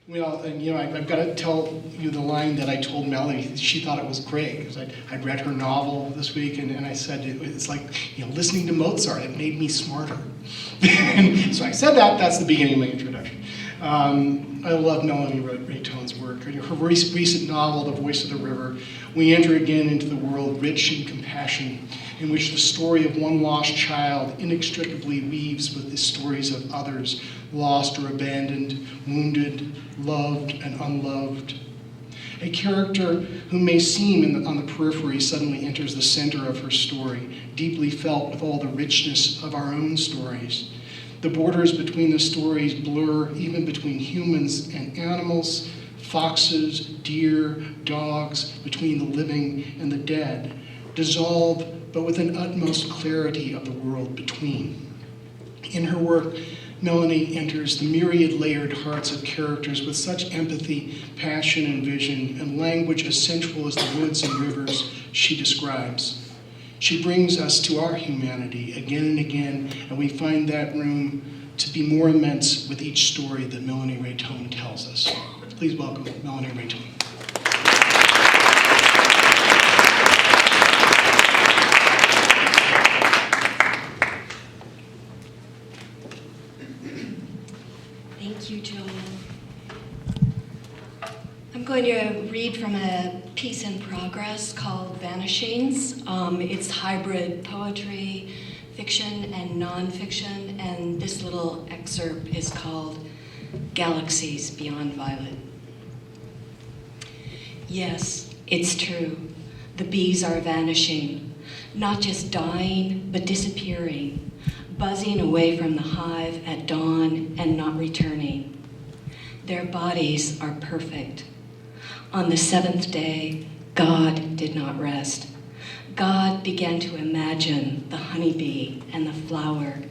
Well, and I've got to tell you the line that I told Melanie. She thought it was great because I'd read her novel this week, and I said it's like listening to Mozart. It made me smarter. And so I said that's the beginning of my introduction. I love Melanie Rae Thon's work. Her recent novel, The Voice of the River, we enter again into the world rich in compassion, in which the story of one lost child inextricably weaves with the stories of others, lost or abandoned, wounded, loved and unloved. A character who may seem on the periphery suddenly enters the center of her story, deeply felt with all the richness of our own stories. The borders between the stories blur even between humans and animals, foxes, deer, dogs, between the living and the dead, dissolve but with an utmost clarity of the world between. In her work, Melanie enters the myriad layered hearts of characters with such empathy, passion, and vision, and language as sensual as the woods and rivers she describes. She brings us to our humanity again and again, and we find that room to be more immense with each story that Melanie Rae Thon tells us. Please welcome Melanie Rae Thon. Thank you, Joel. I'm going to read from a piece in progress called Vanishings. It's hybrid poetry, fiction, and nonfiction, and this little excerpt is called Galaxies Beyond Violet. Yes, it's true. The bees are vanishing, not just dying, but disappearing, buzzing away from the hive at dawn and not returning. Their bodies are perfect. On the seventh day, God did not rest. God began to imagine the honeybee and the flower.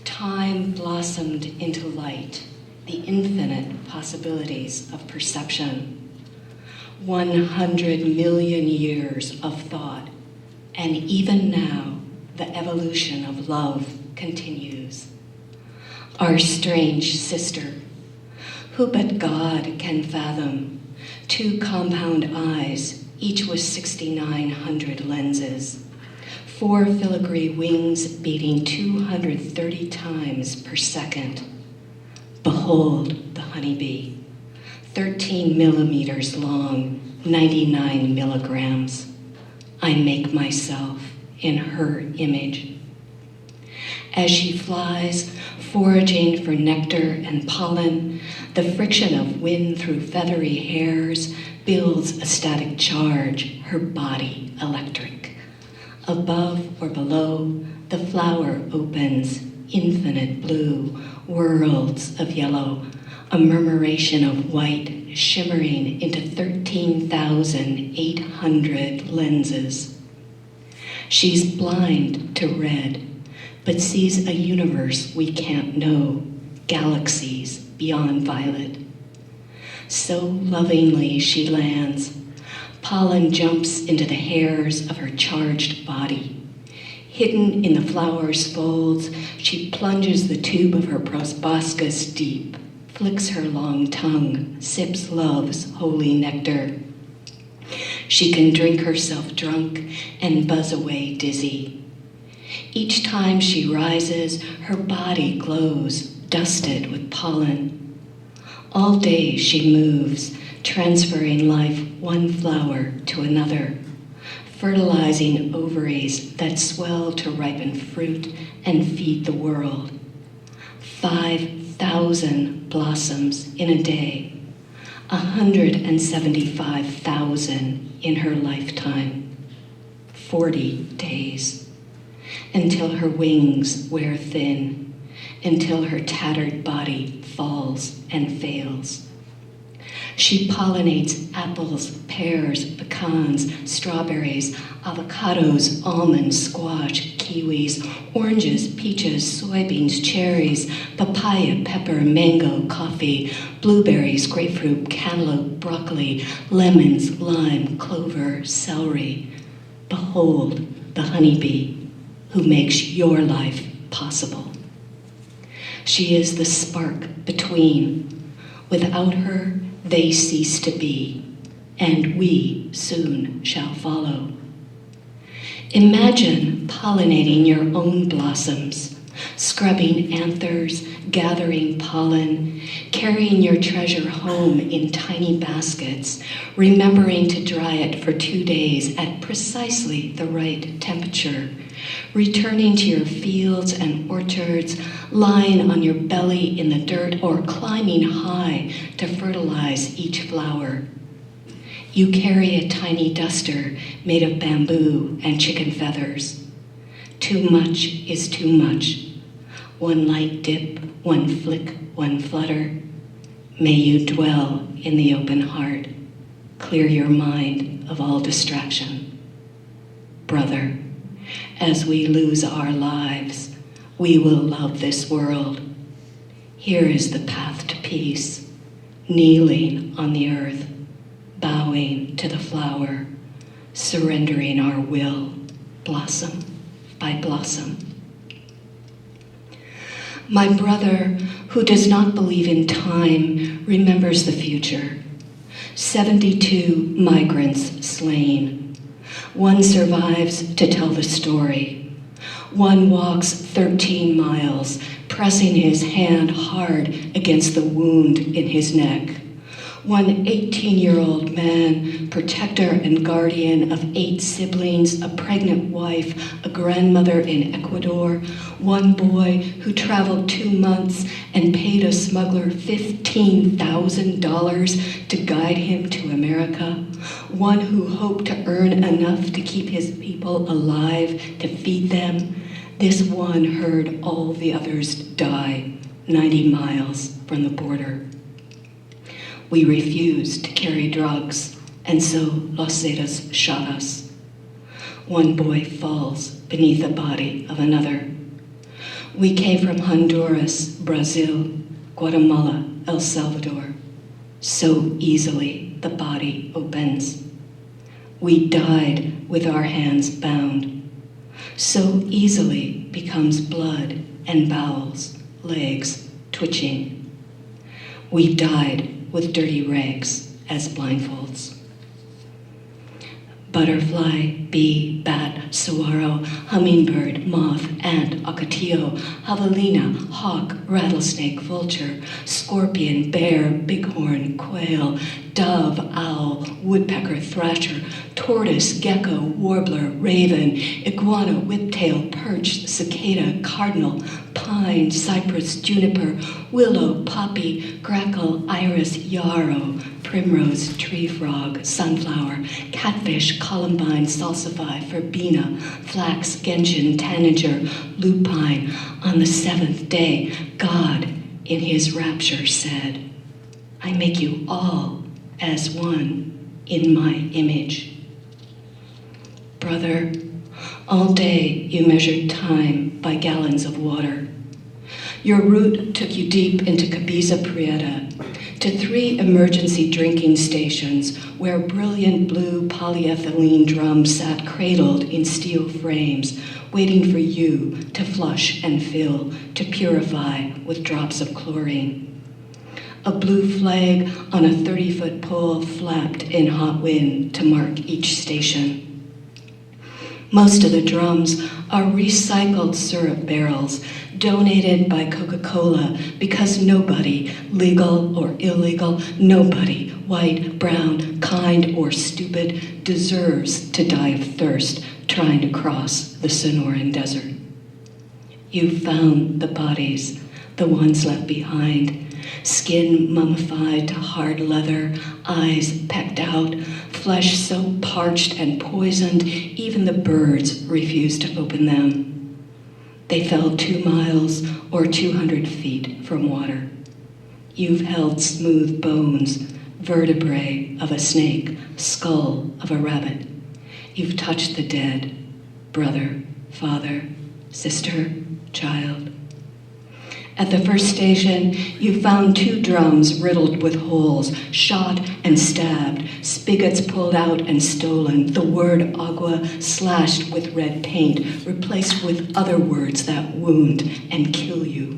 Time blossomed into light, the infinite possibilities of perception. 100 million years of thought, and even now, the evolution of love continues. Our strange sister, who but God can fathom? 2 compound eyes, each with 6,900 lenses. 4 filigree wings beating 230 times per second. Behold the honeybee, 13 millimeters long, 99 milligrams. I make myself in her image. As she flies, foraging for nectar and pollen, the friction of wind through feathery hairs builds a static charge, her body electric. Above or below, the flower opens, infinite blue, worlds of yellow, a murmuration of white shimmering into 13,800 lenses. She's blind to red, but sees a universe we can't know, galaxies beyond violet. So lovingly she lands. Pollen jumps into the hairs of her charged body. Hidden in the flower's folds, she plunges the tube of her proboscis deep, flicks her long tongue, sips love's holy nectar. She can drink herself drunk and buzz away dizzy. Each time she rises, her body glows, dusted with pollen. All day she moves, transferring life one flower to another, fertilizing ovaries that swell to ripen fruit and feed the world. 5,000 blossoms in a day, 175,000 in her lifetime, 40 days. Until her wings wear thin, until her tattered body falls and fails. She pollinates apples, pears, pecans, strawberries, avocados, almonds, squash, kiwis, oranges, peaches, soybeans, cherries, papaya, pepper, mango, coffee, blueberries, grapefruit, cantaloupe, broccoli, lemons, lime, clover, celery. Behold the honeybee, who makes your life possible. She is the spark between, Without her, they cease to be, and we soon shall follow. Imagine pollinating your own blossoms, scrubbing anthers, gathering pollen, carrying your treasure home in tiny baskets, remembering to dry it for 2 days at precisely the right temperature, returning to your fields and orchards, lying on your belly in the dirt or climbing high to fertilize each flower. You carry a tiny duster made of bamboo and chicken feathers. Too much is too much. One light dip, one flick, one flutter. May you dwell in the open heart. Clear your mind of all distraction. Brother, as we lose our lives, we will love this world. Here is the path to peace, kneeling on the earth, bowing to the flower, surrendering our will, blossom by blossom. My brother, who does not believe in time, remembers the future. 72 migrants slain. One survives to tell the story. One walks 13 miles, pressing his hand hard against the wound in his neck. One 18-year-old man, protector and guardian of 8 siblings, a pregnant wife, a grandmother in Ecuador. One boy who traveled 2 months and paid a smuggler $15,000 to guide him to America. One who hoped to earn enough to keep his people alive, to feed them. This one heard all the others die 90 miles from the border. We refused to carry drugs, and so Los Zetas shot us. One boy falls beneath the body of another. We came from Honduras, Brazil, Guatemala, El Salvador. So easily the body opens. We died with our hands bound. So easily becomes blood and bowels, legs twitching. We died with dirty rags as blindfolds. Butterfly, bee, bat, saguaro, hummingbird, moth, ant, ocotillo, javelina, hawk, rattlesnake, vulture, scorpion, bear, bighorn, quail, dove, owl, woodpecker, thrasher, tortoise, gecko, warbler, raven, iguana, whiptail, perch, cicada, cardinal, pine, cypress, juniper, willow, poppy, grackle, iris, yarrow, primrose, tree frog, sunflower, catfish, columbine, salsify, verbena, flax, gentian, tanager, lupine. On the 7th day, God, in his rapture, said, I make you all as one in my image. Brother, all day you measured time by gallons of water. Your route took you deep into Cabiza Prieta, to 3 emergency drinking stations where brilliant blue polyethylene drums sat cradled in steel frames, waiting for you to flush and fill, to purify with drops of chlorine. A blue flag on a 30-foot pole flapped in hot wind to mark each station. Most of the drums are recycled syrup barrels donated by Coca-Cola because nobody, legal or illegal, nobody, white, brown, kind, or stupid, deserves to die of thirst trying to cross the Sonoran Desert. You found the bodies, the ones left behind, skin mummified to hard leather, eyes pecked out, flesh so parched and poisoned, even the birds refused to open them. They fell 2 miles or 200 feet from water. You've held smooth bones, vertebrae of a snake, skull of a rabbit. You've touched the dead, brother, father, sister, child. At the first station, you found 2 drums riddled with holes, shot and stabbed, spigots pulled out and stolen, the word agua slashed with red paint, replaced with other words that wound and kill you.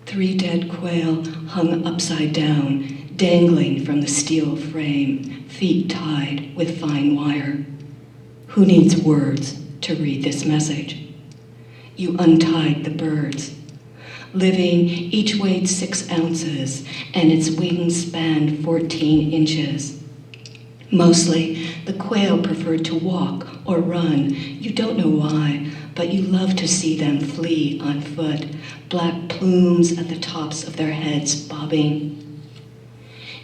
3 dead quail hung upside down, dangling from the steel frame, feet tied with fine wire. Who needs words to read this message? You untied the birds. Living, each weighed 6 ounces, and its wings spanned 14 inches. Mostly, the quail preferred to walk or run. You don't know why, but you love to see them flee on foot, black plumes at the tops of their heads bobbing.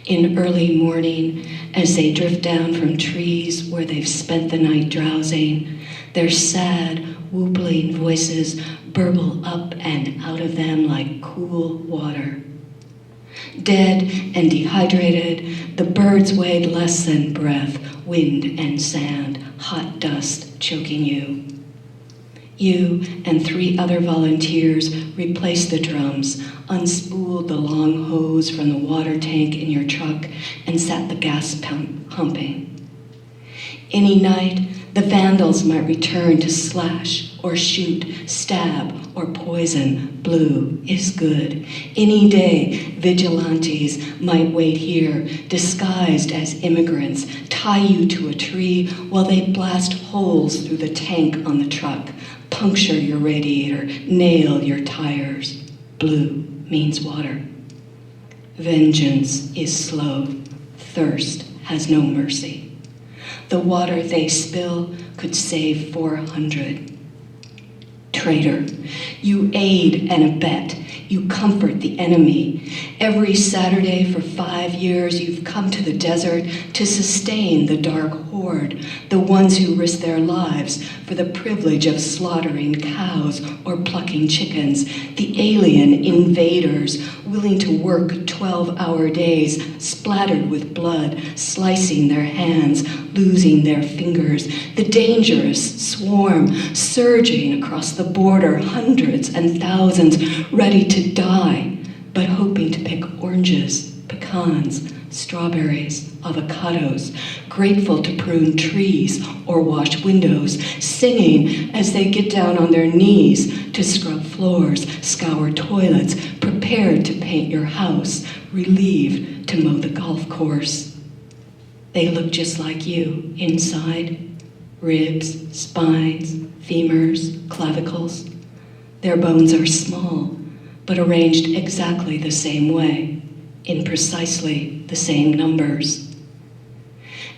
In early morning, as they drift down from trees where they've spent the night drowsing, their sad, whoopling voices burble up and out of them like cool water. Dead and dehydrated, the birds weighed less than breath, wind and sand, hot dust choking you. You and 3 other volunteers replaced the drums, unspooled the long hose from the water tank in your truck, and set the gas pump pumping. Any night, the vandals might return to slash or shoot, stab or poison. Blue is good. Any day, vigilantes might wait here, disguised as immigrants, tie you to a tree while they blast holes through the tank on the truck, puncture your radiator, nail your tires. Blue means water. Vengeance is slow. Thirst has no mercy. The water they spill could save 400. Traitor, you aid and abet. You comfort the enemy. Every Saturday for 5 years, you've come to the desert to sustain the dark horde, the ones who risk their lives for the privilege of slaughtering cows or plucking chickens, the alien invaders willing to work 12-hour days, splattered with blood, slicing their hands, losing their fingers, the dangerous swarm surging across the border, hundreds and thousands ready to die, but hoping to pick oranges, pecans, strawberries, avocados, grateful to prune trees or wash windows, singing as they get down on their knees to scrub floors, scour toilets, prepared to paint your house, relieved to mow the golf course. They look just like you inside, ribs, spines, femurs, clavicles. Their bones are small, but arranged exactly the same way, in precisely the same numbers.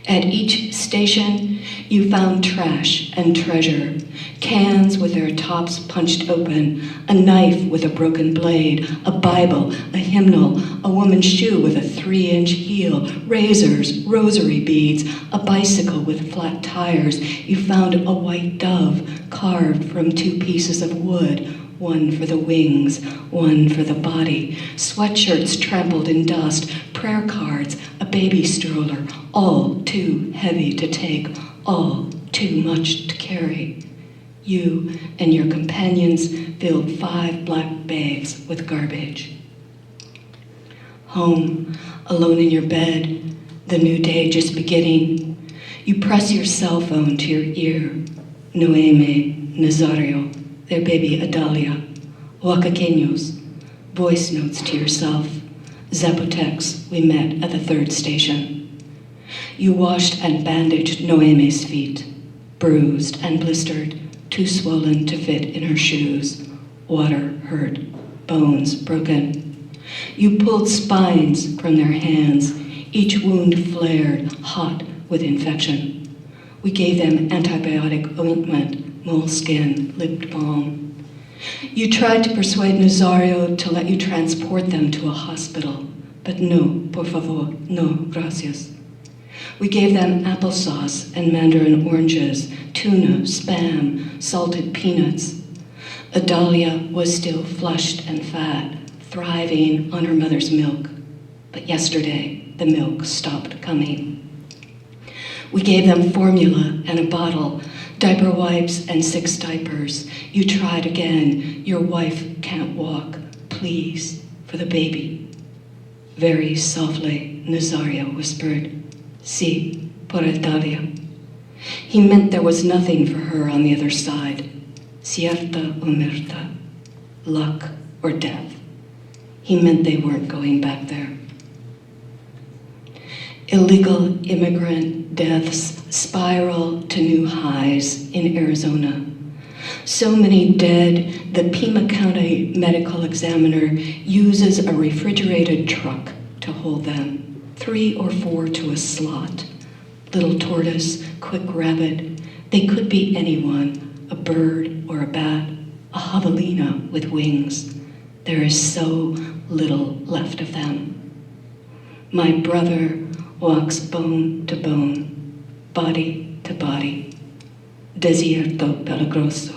At each station, you found trash and treasure, cans with their tops punched open, a knife with a broken blade, a Bible, a hymnal, a woman's shoe with a 3-inch heel, razors, rosary beads, a bicycle with flat tires. You found a white dove carved from 2 pieces of wood, one for the wings, one for the body, sweatshirts trampled in dust, prayer cards, a baby stroller, all too heavy to take, all too much to carry. You and your companions filled 5 black bags with garbage. Home, alone in your bed, the new day just beginning, you press your cell phone to your ear. Noemi, Nazario, their baby Adalia, Oaxaqueños, voice notes to yourself, Zapotecs we met at the 3rd station. You washed and bandaged Noemi's feet, bruised and blistered, too swollen to fit in her shoes, water hurt, bones broken. You pulled spines from their hands, each wound flared, hot with infection. We gave them antibiotic ointment, moleskin, lip balm. You tried to persuade Nazario to let you transport them to a hospital, but no, por favor, no, gracias. We gave them applesauce and mandarin oranges, tuna, spam, salted peanuts. Adalia was still flushed and fat, thriving on her mother's milk, but yesterday the milk stopped coming. We gave them formula and a bottle, diaper wipes and 6 diapers. You tried again. Your wife can't walk. Please, for the baby. Very softly, Nazario whispered, "Sí, por Adalia." He meant there was nothing for her on the other side. Cierta o muerta, luck or death. he meant they weren't going back there. Illegal immigrant deaths spiral to new highs in Arizona. So many dead, the Pima County medical examiner uses a refrigerated truck to hold them, 3 or 4 to a slot. Little tortoise, quick rabbit, they could be anyone, a bird or a bat, a javelina with wings. There is so little left of them. My brother walks bone to bone, body to body. Desierto peligroso.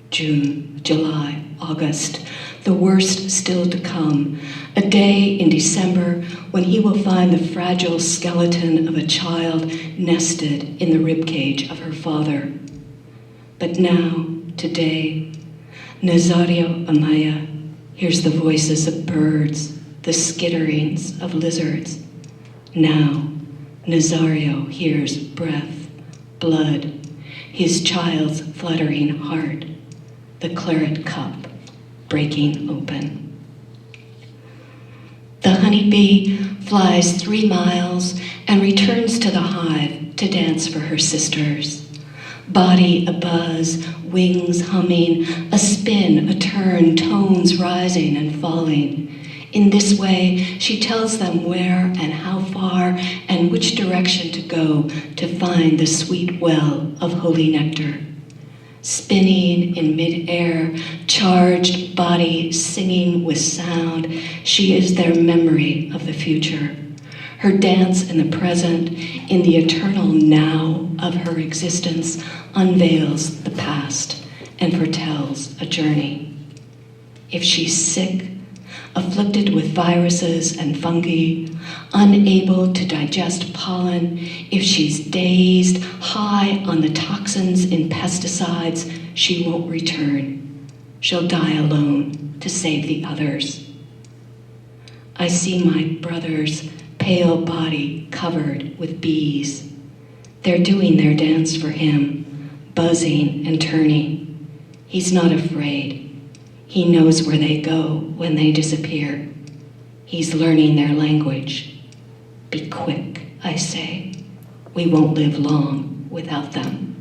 June, July, August, the worst still to come. A day in December when he will find the fragile skeleton of a child nested in the ribcage of her father. But now, today, Nazario Amaya hears the voices of birds, the skitterings of lizards. Now, Nazario hears breath, blood, his child's fluttering heart, the claret cup breaking open. The honeybee flies 3 miles and returns to the hive to dance for her sisters. Body abuzz, wings humming, a spin, a turn, tones rising and falling. In this way, she tells them where and how far and which direction to go to find the sweet well of holy nectar. Spinning in midair, charged body singing with sound, she is their memory of the future. Her dance in the present, in the eternal now of her existence, unveils the past and foretells a journey. If she's sick, afflicted with viruses and fungi, unable to digest pollen, if she's dazed, high on the toxins in pesticides, she won't return. She'll die alone to save the others. I see my brother's pale body covered with bees. They're doing their dance for him, buzzing and turning. He's not afraid. He knows where they go when they disappear. He's learning their language. Be quick, I say. We won't live long without them.